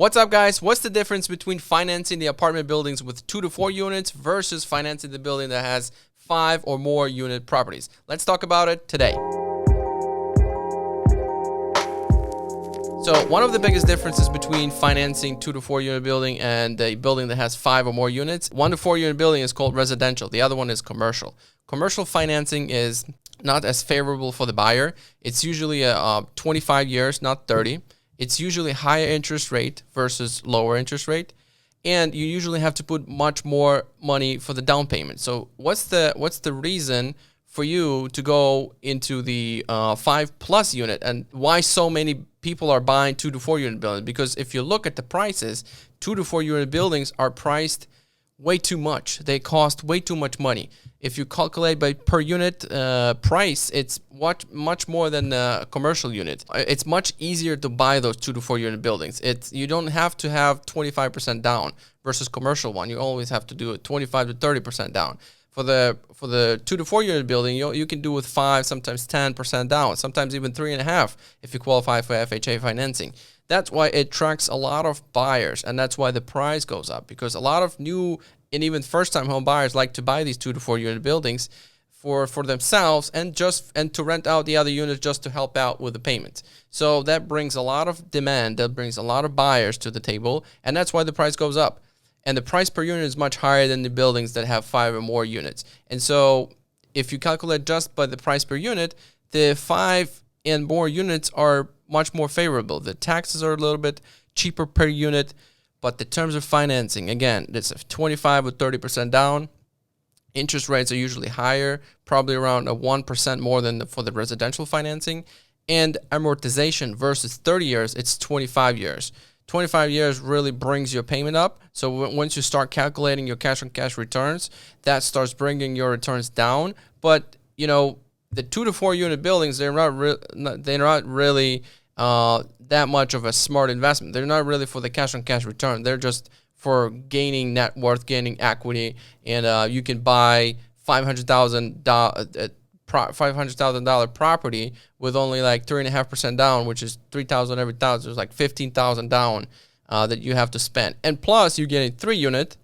What's up, guys? What's the difference between financing the apartment buildings with 2 to 4 units versus financing the building that has 5 or more unit properties? Let's talk about it today. So one of the biggest differences between financing 2 to 4 unit building and a building that has 5 or more units, 1 to 4 unit building is called residential. The other one is commercial. Commercial financing is not as favorable for the buyer. It's usually 25 years, not 30. It's usually higher interest rate versus lower interest rate, and you usually have to put much more money for the down payment. So what's the reason for you to go into the 5+ unit, and why so many people are buying 2 to 4 unit buildings? Because if you look at the prices, 2 to 4 unit buildings are priced way too much. They cost way too much money. If you calculate by per unit price, it's much more than a commercial unit. It's much easier to buy those 2 to 4 unit buildings. You don't have to have 25% down versus commercial one. You always have to do it 25 to 30% down. For the 2 to 4 unit building, you can do with 5, sometimes 10% down, sometimes even 3.5 if you qualify for FHA financing. That's why it attracts a lot of buyers, and that's why the price goes up, because a lot of new and even first-time home buyers like to buy these 2 to 4 unit buildings for themselves and to rent out the other units just to help out with the payments. So that brings a lot of demand, that brings a lot of buyers to the table, and that's why the price goes up. And the price per unit is much higher than the buildings that have 5 or more units. And so if you calculate just by the price per unit, the 5 and more units are much more favorable. The taxes are a little bit cheaper per unit, but the terms of financing, again, it's 25 or 30% down. Interest rates are usually higher, probably around 1% more than for the residential financing. And amortization versus 30 years, it's 25 years. 25 years really brings your payment up. So once you start calculating your cash-on-cash returns, that starts bringing your returns down. But, you know, the 2 to 4 unit buildings, they're not really that much of a smart investment. They're not really for the cash-on-cash return. They're just for gaining net worth, gaining equity, and you can buy $500,000 property with only like 3.5% down, which is $3,000 every thousand. There's like $15,000 down that you have to spend, and plus you're getting 3 units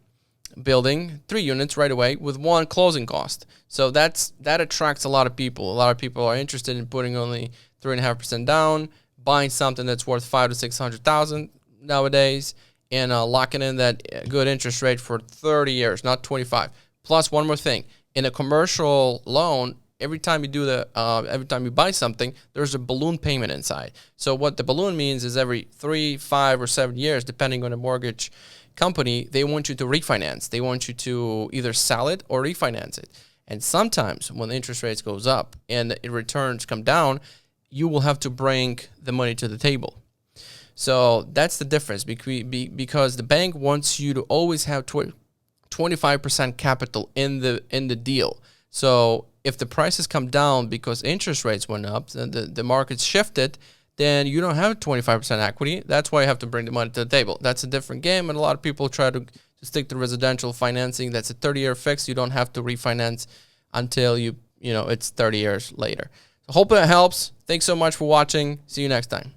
right away with 1 closing cost. So that attracts a lot of people. A lot of people are interested in putting only 3.5% down, buying something that's worth $500,000 to $600,000 nowadays, and locking in that good interest rate for 30 years, not 25. Plus, one more thing: in a commercial loan, every time you buy something, there's a balloon payment inside. So what the balloon means is every 3, 5, or 7 years, depending on the mortgage company, they want you to refinance. They want you to either sell it or refinance it. And sometimes when the interest rates goes up and the returns come down, you will have to bring the money to the table. So that's the difference because the bank wants you to always have 25% capital in the deal. So if the prices come down because interest rates went up, the market's shifted, then you don't have 25% equity. That's why you have to bring the money to the table. That's a different game, and a lot of people try to stick to residential financing. That's a 30-year fix. You don't have to refinance until it's 30 years later. So hope that helps. Thanks so much for watching. See you next time.